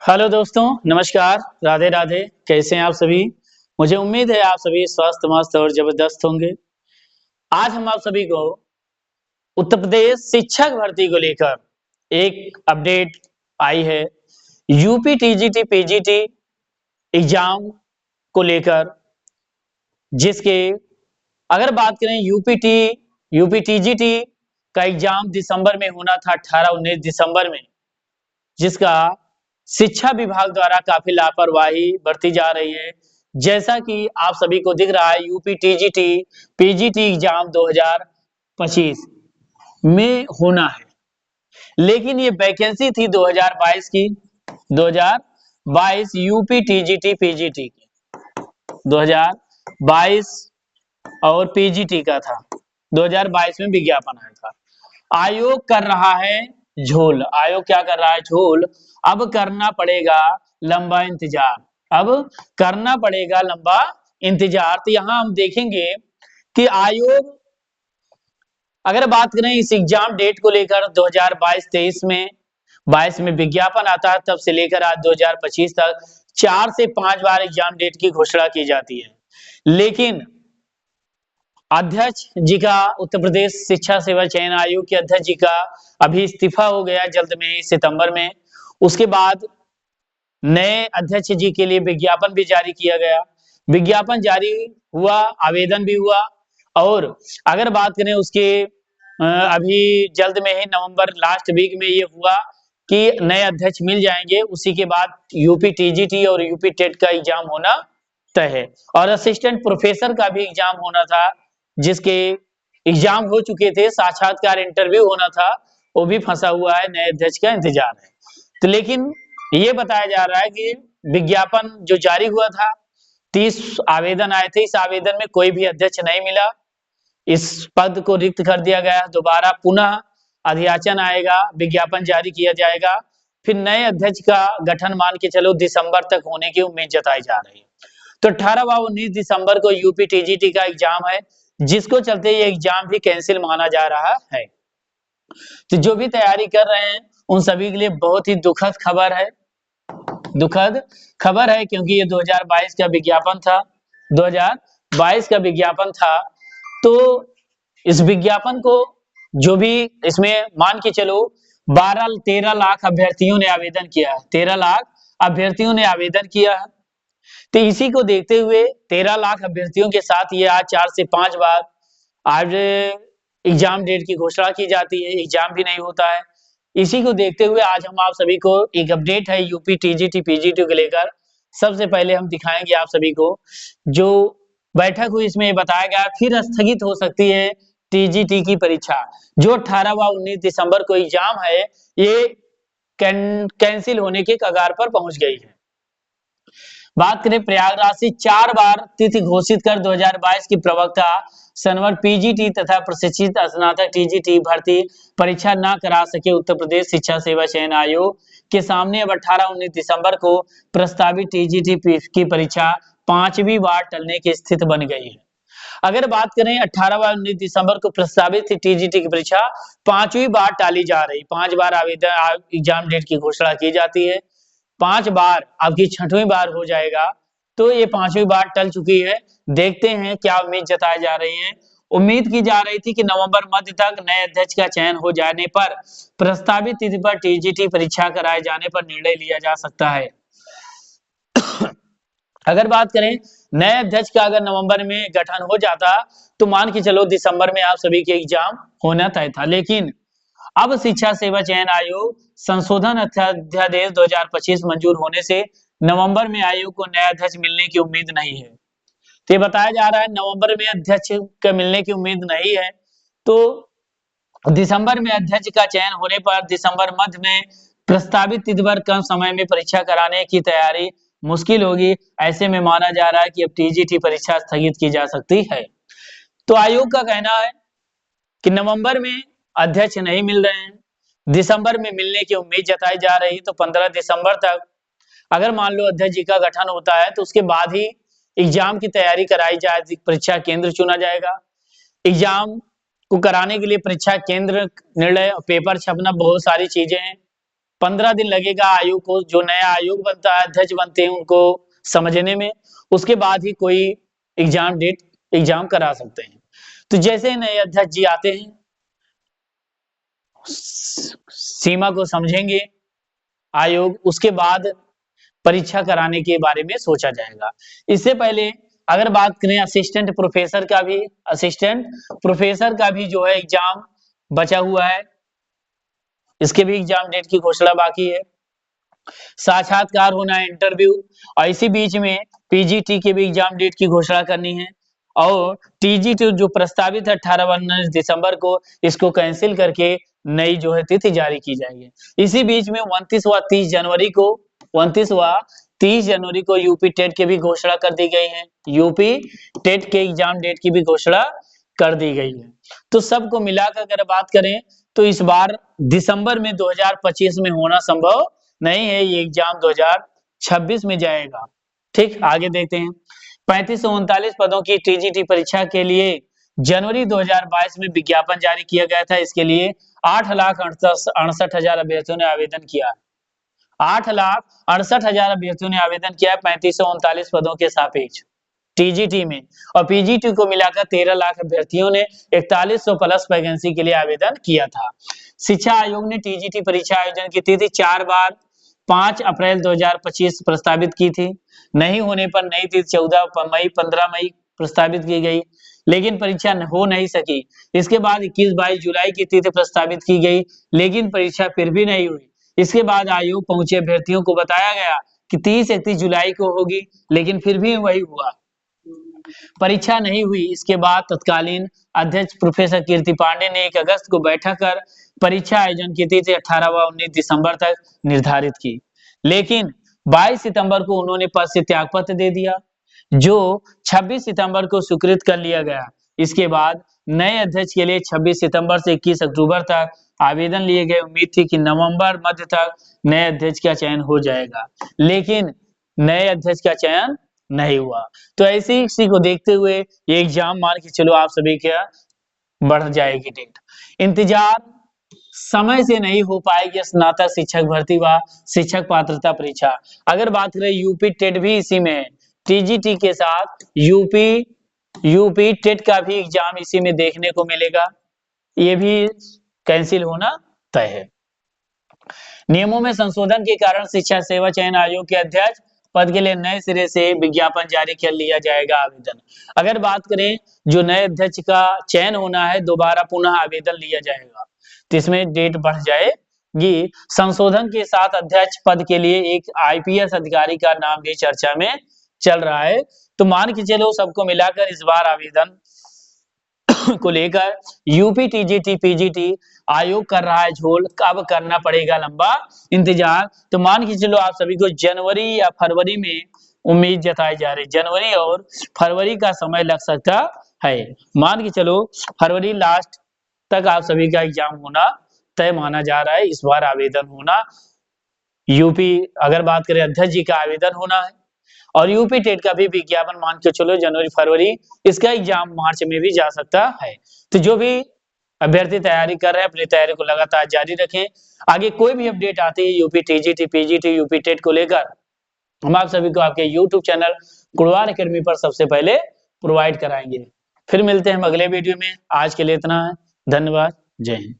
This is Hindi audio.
हेलो दोस्तों, नमस्कार, राधे राधे। कैसे हैं आप सभी? मुझे उम्मीद है आप सभी स्वस्थ, मस्त और जबरदस्त होंगे। आज हम आप सभी को उत्तर प्रदेश शिक्षक भर्ती को लेकर एक अपडेट आई है। यूपी टीजीटी पीजीटी एग्जाम को लेकर, जिसके अगर बात करें यूपी टीजीटी का एग्जाम दिसंबर में होना था, 18-19 दिसंबर में, जिसका शिक्षा विभाग द्वारा काफी लापरवाही बरती जा रही है। जैसा कि आप सभी को दिख रहा है, यूपी टीजीटी पीजीटी एग्जाम 2025 में होना है, लेकिन ये वैकेंसी थी 2022 की। 2022 यूपी टीजीटी पीजीटी की 2022 और पीजीटी का था। 2022 में विज्ञापन आया था। आयोग कर रहा है झोल। आयोग क्या कर रहा है? झोल। अब करना पड़ेगा लंबा इंतजार। अब करना पड़ेगा लंबा इंतजार। तो यहाँ हम देखेंगे कि आयोग, अगर बात करें इस एग्जाम डेट को लेकर, 2022-23 में 22 में विज्ञापन आता है, तब से लेकर आज 2025 तक 4 से 5 बार एग्जाम डेट की घोषणा की जाती है। लेकिन अध्यक्ष जी का, उत्तर प्रदेश शिक्षा सेवा चयन आयोग के अध्यक्ष जी का अभी इस्तीफा हो गया जल्द में ही, सितंबर में। उसके बाद नए अध्यक्ष जी के लिए विज्ञापन भी जारी किया गया। विज्ञापन जारी हुआ, आवेदन भी हुआ, और अगर बात करें उसके अभी जल्द में ही नवंबर लास्ट वीक में ये हुआ कि नए अध्यक्ष मिल जाएंगे। उसी के बाद यूपी टीजीटी और यूपी टेट का एग्जाम होना तय है, और असिस्टेंट प्रोफेसर का भी एग्जाम होना था, जिसके एग्जाम हो चुके थे, साक्षात्कार इंटरव्यू होना था, वो भी फंसा हुआ है। नए अध्यक्ष का इंतजार है। तो लेकिन ये बताया जा रहा है कि विज्ञापन जो जारी हुआ था, 30 आवेदन आए थे, इस आवेदन में कोई भी अध्यक्ष नहीं मिला। इस पद को रिक्त कर दिया गया। दोबारा पुनः अधियाचन आएगा, विज्ञापन जारी किया जाएगा, फिर नए अध्यक्ष का गठन मान के चलो दिसंबर तक होने की उम्मीद जताई जा रही है। तो 18 व 19 दिसंबर को यूपी टीजीटी का एग्जाम है, जिसको चलते ये एग्जाम भी कैंसिल माना जा रहा है। तो जो भी तैयारी कर रहे हैं उन सभी के लिए बहुत ही दुखद खबर है। दुखद खबर है, क्योंकि ये 2022 का विज्ञापन था। 2022 का विज्ञापन था, तो इस विज्ञापन को जो भी इसमें मान के चलो 13 लाख अभ्यर्थियों ने आवेदन किया है। 13 लाख अभ्यर्थियों ने आवेदन किया है। तो इसी को देखते हुए 13 लाख अभ्यर्थियों के साथ ये आज 4 से 5 बार आज एग्जाम डेट की घोषणा की जाती है, एग्जाम भी नहीं होता है। इसी को देखते हुए आज हम आप सभी को एक अपडेट है यूपी टीजीटी पीजीटी को लेकर। सबसे पहले हम दिखाएंगे आप सभी को जो बैठक हुई, इसमें ये बताया गया फिर स्थगित हो सकती है टीजीटी की परीक्षा। जो 18 व 19 दिसंबर को एग्जाम है, ये कैंसिल होने के कगार पर पहुंच गई है। बात करें प्रयागराज से 4 बार तिथि घोषित कर 2022 की प्रवक्ता सनवर पीजीटी तथा प्रशिक्षित स्नातक टीजीटी भर्ती परीक्षा न करा सके उत्तर प्रदेश शिक्षा सेवा चयन आयोग के सामने अब 18-19 दिसंबर को प्रस्तावित टीजीटी की परीक्षा 5वीं बार टलने की स्थिति बन गई है। अगर बात करें 18 व 19 दिसंबर को प्रस्तावित टीजीटी की परीक्षा 5वीं बार टाली जा रही। 5 बार आवेदन एग्जाम डेट की घोषणा की जाती है, 5 बार आपकी 6वीं बार हो जाएगा, तो ये 5वीं बार टल चुकी है। देखते हैं क्या उम्मीद जताई जा रही है। उम्मीद की जा रही थी कि नवंबर मध्य तक नए अध्यक्ष का चयन हो जाने पर प्रस्तावित तिथि पर टीजीटी परीक्षा कराए जाने पर निर्णय लिया जा सकता है। अगर बात करें नए अध्यक्ष का अगर नवंबर में गठन हो जाता, तो मान के चलो दिसंबर में आप सभी के एग्जाम होना तय था। लेकिन अब शिक्षा सेवा चयन आयोग संशोधन अध्यादेश 2025 मंजूर होने से नवंबर में आयोग को नया अध्यक्ष मिलने की उम्मीद नहीं है। तो ये बताया जा रहा है नवंबर में अध्यक्ष के मिलने की उम्मीद नहीं है, तो दिसंबर में अध्यक्ष का चयन होने पर दिसंबर मध्य में प्रस्तावित तिथि पर कम समय में परीक्षा कराने की तैयारी मुश्किल होगी। ऐसे में माना जा रहा है कि अब टीजीटी परीक्षा स्थगित की जा सकती है। तो आयोग का कहना है कि नवंबर में अध्यक्ष नहीं मिल रहे हैं, दिसंबर में मिलने की उम्मीद जताई जा रही है। तो 15 दिसंबर तक अगर मान लो अध्यक्ष जी का गठन होता है, तो उसके बाद ही एग्जाम की तैयारी कराई जाएगी, परीक्षा केंद्र चुना जाएगा। एग्जाम को कराने के लिए परीक्षा केंद्र निर्णय, पेपर छपना, बहुत सारी चीजें हैं। 15 दिन लगेगा आयोग को, जो नया आयोग बनता है, अध्यक्ष बनते हैं उनको समझने में। उसके बाद ही कोई एग्जाम करा सकते हैं। तो जैसे नए अध्यक्ष जी आते हैं, सीमा को समझेंगे आयोग, उसके बाद परीक्षा कराने के बारे में सोचा जाएगा। इससे पहले अगर बात करें असिस्टेंट प्रोफेसर का भी जो है एग्जाम बचा हुआ है, इसके भी एग्जाम डेट की घोषणा बाकी है। साक्षात्कार होना है, इंटरव्यू, और इसी बीच में पीजीटी के भी एग्जाम डेट की घोषणा करनी है। और टीजीटी जो प्रस्तावित है 18-19 दिसंबर को, इसको कैंसिल करके नई जो है तिथि जारी की जाएगी। इसी बीच में 29 जनवरी को यूपी टेट की भी घोषणा कर दी गई है। यूपी टेट के एग्जाम डेट की भी घोषणा कर दी गई है। तो सबको मिलाकर अगर बात करें तो इस बार दिसंबर में 2025 में होना संभव नहीं है, ये एग्जाम 2026 में जाएगा। ठीक, आगे देखते हैं। 3539 पदों की टीजीटी परीक्षा के लिए जनवरी 2022 में विज्ञापन जारी किया गया था। इसके लिए 8,68,000 अभ्यर्थियों ने आवेदन किया। 8,68,000 अभ्यर्थियों ने आवेदन किया 3539 पदों के सापेक्ष टीजीटी में, और पीजीटी को मिलाकर 13 लाख अभ्यर्थियों ने 4100 प्लस वैकेंसी के लिए आवेदन किया था। शिक्षा आयोग ने टीजीटी परीक्षा आयोजन की तिथि 4 बार 5 अप्रैल 2025 प्रस्तावित की थी। नहीं होने पर नई तिथि 14 मई 15 मई प्रस्तावित की गई, लेकिन परीक्षा हो नहीं सकी। इसके बाद 21-22 जुलाई की तिथि प्रस्तावित की गई, लेकिन परीक्षा फिर भी नहीं हुई। इसके बाद आयोग पहुंचे अभ्यर्थियों को बताया गया कि 30-31 जुलाई को होगी, लेकिन फिर भी वही हुआ, परीक्षा नहीं हुई। इसके बाद तत्कालीन अध्यक्ष प्रोफेसर कीर्ति पांडे ने 1 अगस्त को बैठक कर परीक्षा आयोजन की तिथि 18 व 19 दिसंबर तक निर्धारित की, लेकिन 22 सितंबर को उन्होंने पद से त्यागपत्र दे दिया, जो 26 सितंबर को स्वीकृत कर लिया गया। इसके बाद नए अध्यक्ष के लिए 26 सितंबर से 21 अक्टूबर तक आवेदन लिए गए। उम्मीद थी कि नवंबर मध्य तक नए अध्यक्ष का चयन हो जाएगा, लेकिन नए अध्यक्ष का चयन नहीं हुआ। तो ऐसे ही इसी को देखते हुए ये एग्जाम मान के चलो आप सभी क्या बढ़ जाएगी डेट। इंतजार समय से नहीं हो पाएगी स्नातक शिक्षक भर्ती व शिक्षक पात्रता परीक्षा। अगर बात करें यूपी टेट भी इसी में है, टीजीटी के साथ यूपी टेट का भी एग्जाम इसी में देखने को मिलेगा, ये भी कैंसिल होना तय है। नियमों में संशोधन के कारण शिक्षा सेवा चयन आयोग के अध्यक्ष पद के लिए नए सिरे से विज्ञापन जारी कर लिया जाएगा आवेदन। अगर बात करें जो नए अध्यक्ष का चयन होना है, दोबारा पुनः आवेदन लिया जाएगा, तो इसमें डेट बढ़ जाएगी। संशोधन के साथ अध्यक्ष पद के लिए एक आईपीएस अधिकारी का नाम भी चर्चा में चल रहा है। तो मान के चलो सबको मिलाकर इस बार आवेदन को लेकर यूपी टीजीटी पीजीटी आयोग कर रहा है झोल, कब करना पड़ेगा लंबा इंतजार। तो मान के चलो आप सभी को जनवरी या फरवरी में उम्मीद जताई जा रही, जनवरी और फरवरी का समय लग सकता है। मान के चलो फरवरी लास्ट तक आप सभी का एग्जाम होना तय माना जा रहा है। इस बार आवेदन होना यूपी, अगर बात करें अध्यक्ष जी का आवेदन होना है, और यूपी टेट का भी विज्ञापन मान के चलो जनवरी फरवरी, इसका एग्जाम मार्च में भी जा सकता है। तो जो भी अभ्यर्थी तैयारी कर रहे हैं अपनी तैयारी को लगातार जारी रखें। आगे कोई भी अपडेट आती है UP TGT PGT UP TET को लेकर, हम आप सभी को आपके यूट्यूब चैनल कुड़वार एकेडमी पर सबसे पहले प्रोवाइड कराएंगे। फिर मिलते हैं हम अगले वीडियो में। आज के लिए इतना है, धन्यवाद, जय हिंद।